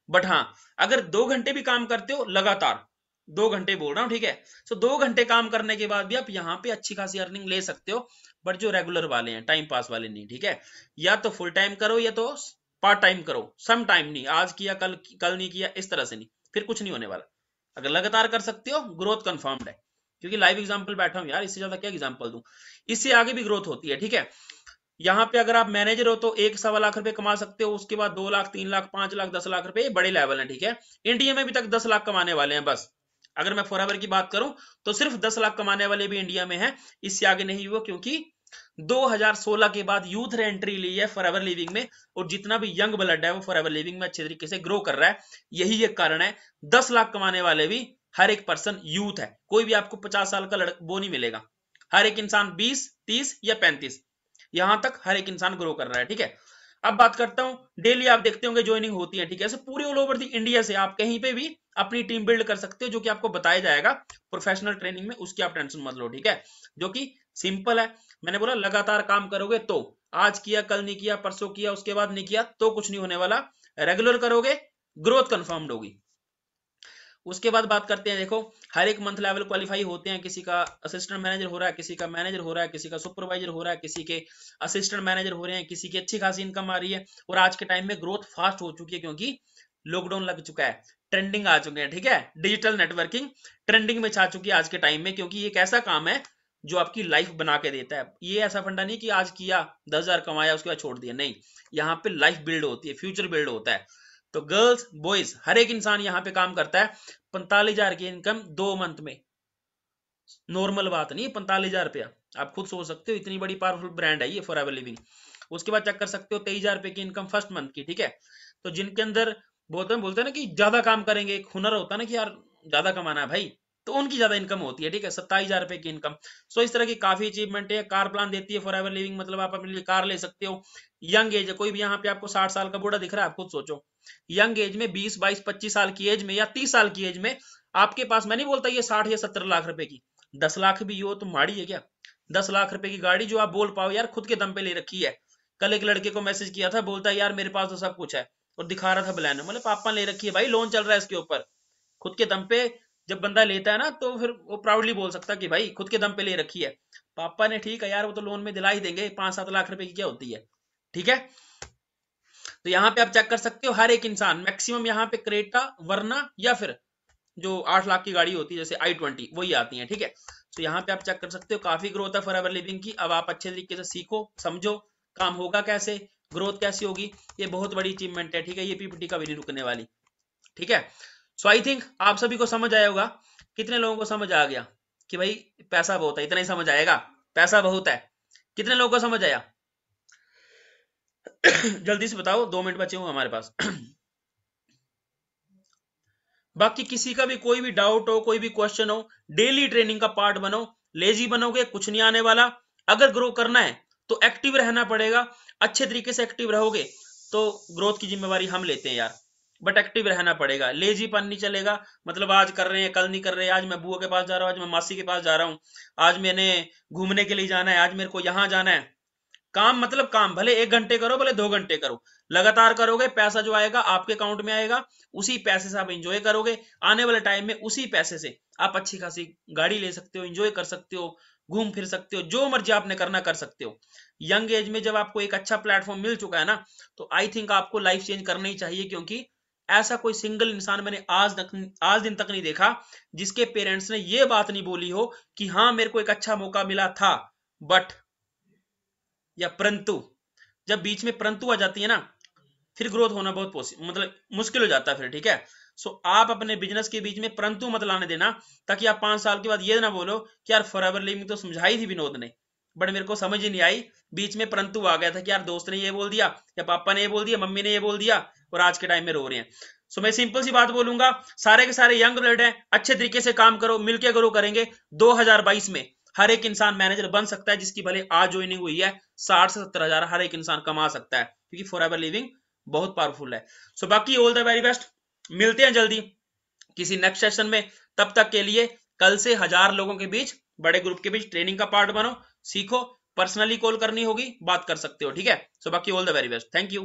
बट हाँ, अगर 2 घंटे भी काम करते हो लगातार, 2 घंटे बोल रहा हूँ, ठीक है। तो 2 घंटे काम करने के बाद भी आप यहाँ पे अच्छी खासी अर्निंग ले सकते हो। बट जो रेगुलर वाले हैं, टाइम पास वाले नहीं, ठीक है। या तो फुल टाइम करो या तो पार्ट टाइम करो, सम टाइम नहीं, आज किया कल नहीं किया, इस तरह से नहीं, फिर कुछ नहीं होने वाला। अगर लगातार कर सकते हो ग्रोथ कंफर्म्ड है, क्योंकि लाइव एग्जांपल बैठा हूं यार, इससे ज्यादा क्या एग्जांपल दूं। इससे आगे भी ग्रोथ होती है, ठीक है। यहाँ पे अगर आप मैनेजर हो तो 1-1.25 लाख रुपए कमा सकते हो। उसके बाद 2 लाख, 3 लाख, 5 लाख, 10 लाख रुपए, बड़े लेवल है, ठीक है। इंडिया में भी तक 10 लाख कमाने वाले हैं बस। अगर मैं फॉरएवर की बात करूं तो सिर्फ 10 लाख कमाने वाले भी इंडिया में हैं, इससे आगे नहीं हुआ, क्योंकि 2016 के बाद यूथ ने एंट्री ली है फॉरएवर लिविंग में, और जितना भी यंग ब्लड है वो फॉरएवर लिविंग में अच्छे तरीके से ग्रो कर रहा है। यही एक कारण है, 10 लाख कमाने वाले भी हर एक पर्सन यूथ है, कोई भी आपको 50 साल का वो नहीं मिलेगा। हर एक इंसान 20, 30 या 35, यहां तक हर एक इंसान ग्रो कर रहा है, ठीक है। अब बात करता हूं, डेली आप देखते होंगे ज्वाइनिंग होती है, ठीक है। पूरे ऑल ओवर द इंडिया से आप कहीं पे भी अपनी टीम बिल्ड कर सकते हो, जो कि आपको बताया जाएगा प्रोफेशनल ट्रेनिंग में, उसकी आप टेंशन मत लो, ठीक है। जो कि सिंपल है, मैंने बोला लगातार काम करोगे तो, आज किया कल नहीं किया, परसों किया उसके बाद नहीं किया, तो कुछ नहीं होने वाला। रेगुलर करोगे ग्रोथ कंफर्म्ड होगी। उसके बाद बात करते हैं, देखो हर एक मंथ लेवल क्वालिफाई होते हैं, किसी का असिस्टेंट मैनेजर हो रहा है, किसी का मैनेजर हो रहा है, किसी का सुपरवाइजर हो रहा है, किसी के असिस्टेंट मैनेजर हो रहे हैं, किसी की अच्छी खासी इनकम आ रही है। और आज के टाइम में ग्रोथ फास्ट हो चुकी है, क्योंकि लॉकडाउन लग चुका है, ट्रेंडिंग आ चुके हैं, ठीक है। डिजिटल नेटवर्किंग ट्रेंडिंग में छा चुकी है आज के टाइम में, क्योंकि ये एक ऐसा काम है जो आपकी लाइफ बना के देता है। ये ऐसा फंडा नहीं कि आज किया 10,000 कमाया उसके बाद छोड़ दिया, नहीं, यहाँ पे लाइफ बिल्ड होती है, फ्यूचर बिल्ड होता है। तो गर्ल्स बॉयज हर एक इंसान यहाँ पे काम करता है। 45,000 की इनकम 2 मंथ में, नॉर्मल बात नहीं है 45,000 रुपया। आप खुद सोच सकते हो, इतनी बड़ी पावरफुल ब्रांड है ये फॉरएवर लिविंग। उसके बाद चेक कर सकते हो 23,000 रुपए की इनकम फर्स्ट मंथ की, ठीक है। तो जिनके अंदर बोलते हैं ना कि ज्यादा काम करेंगे, एक हुनर होता है ना कि यार ज्यादा कमाना है भाई, तो उनकी ज्यादा इनकम होती है, ठीक है, 27,000 रुपए की इनकम। सो इस तरह की काफी अचीवमेंट है। कार प्लान देती है फॉरएवर लिविंग, मतलब आप अपने लिए कार ले सकते हो। यंग एज है, कोई भी यहाँ पे आपको 60 साल का बूढ़ा दिख रहा है, आप खुद सोचो यंग एज में 20, 22, 25 साल की एज में या 30 साल की एज में आपके पास, मैं नहीं बोलता ये 60 या 70 लाख रुपए की, 10 लाख भी हो तो माड़ी है क्या? 10 लाख रुपए की गाड़ी जो आप बोल पाओ यार खुद के दम पे ले रखी है। कल एक लड़के को मैसेज किया था, बोलता है यार मेरे पास तो सब कुछ है, और दिखा रहा था बलैनो। मतलब पापा ले रखी है भाई, लोन चल रहा है इसके ऊपर, खुद के दम पे जब बंदा लेता है ना तो फिर वो प्राउडली बोल सकता है कि भाई खुद के दम पे ले रखी है पापा ने। ठीक है यार, वो तो लोन में दिला ही देंगे, 5-7 लाख रुपए की क्या होती है, ठीक है। तो यहाँ पे आप चेक कर सकते हो हर एक इंसान मैक्सिमम यहाँ पे क्रेटा, वरना या फिर जो 8 लाख की गाड़ी होती है जैसे i20 वही आती है, ठीक है। तो यहाँ पे आप चेक कर सकते हो काफी ग्रोथ है फॉरएवर लिविंग की। अब आप अच्छे तरीके से सीखो, समझो काम होगा कैसे, ग्रोथ कैसी होगी, ये बहुत बड़ी अचीवमेंट है, ठीक है। ये पीपीटी का भी नहीं रुकने वाली, ठीक है। सो आई थिंक आप सभी को समझ आया होगा। कितने लोगों को समझ आ गया कि भाई पैसा बहुत है, इतना ही समझ आएगा, पैसा बहुत है? कितने लोगों को समझ आया? जल्दी से बताओ, 2 मिनट बचे हुए हमारे पास। बाकी किसी का भी कोई भी डाउट हो, कोई भी क्वेश्चन हो, डेली ट्रेनिंग का पार्ट बनो। लेजी बनोगे कुछ नहीं आने वाला। अगर ग्रो करना है तो एक्टिव रहना पड़ेगा, अच्छे तरीके से एक्टिव रहोगे तो ग्रोथ की जिम्मेवारी हम लेते हैं यार, बट एक्टिव रहना पड़ेगा। लेजीपन नहीं चलेगा, मतलब आज कर रहे हैं कल नहीं कर रहे, आज मैं बुआ के पास जा रहा हूँ, आज मैं मासी के पास जा रहा हूँ, आज मैंने घूमने के लिए जाना है, आज मेरे को यहां जाना है। काम मतलब काम, भले 1 घंटे करो भले 2 घंटे करो, लगातार करोगे, पैसा जो आएगा आपके अकाउंट में आएगा, उसी पैसे से आप एंजॉय करोगे। आने वाले टाइम में उसी पैसे से आप अच्छी खासी गाड़ी ले सकते हो, एंजॉय कर सकते हो, घूम फिर सकते हो, जो मर्जी आपने करना कर सकते हो। यंग एज में जब आपको एक अच्छा प्लेटफॉर्म मिल चुका है ना, तो आई थिंक आपको लाइफ चेंज करना ही चाहिए, क्योंकि ऐसा कोई सिंगल इंसान मैंने आज दिन तक नहीं देखा जिसके पेरेंट्स ने ये बात नहीं बोली हो कि हाँ मेरे को एक अच्छा मौका मिला था, बट या परंतु। जब बीच में परंतु आ जाती है ना, फिर ग्रोथ होना बहुत मतलब मुश्किल हो जाता है फिर, ठीक है। सो आप अपने बिजनेस के बीच में परंतु मत लाने देना, ताकि आप 5 साल के बाद ये ना बोलो कि यार फॉरएवर लिविंग तो समझाई थी विनोद ने, बट मेरे को समझ ही नहीं आई, बीच में परंतु आ गया था कि यार दोस्त ने ये बोल दिया, या पापा ने ये बोल दिया, मम्मी ने ये बोल दिया, और आज के टाइम में रो रहे हैं। सो मैं सिंपल सी बात बोलूंगा, सारे के सारे यंग ब्लड हैं, अच्छे तरीके से काम करो, मिलके ग्रो करेंगे। 2022 में हर एक इंसान मैनेजर बन सकता है, जिसकी भले आज ज्वाइनिंग हुई है, 60 से 70 हजार हर एक इंसान कमा सकता है, क्योंकि फॉरएवर लिविंग बहुत पावरफुल है। सो बाकी ऑल द वेरी बेस्ट, मिलते हैं जल्दी किसी नेक्स्ट सेशन में। तब तक के लिए कल से 1000 लोगों के बीच, बड़े ग्रुप के बीच ट्रेनिंग का पार्ट बनो, सीखो, पर्सनली कॉल करनी होगी बात कर सकते हो, ठीक है। सो बाकी all the very best, thank you.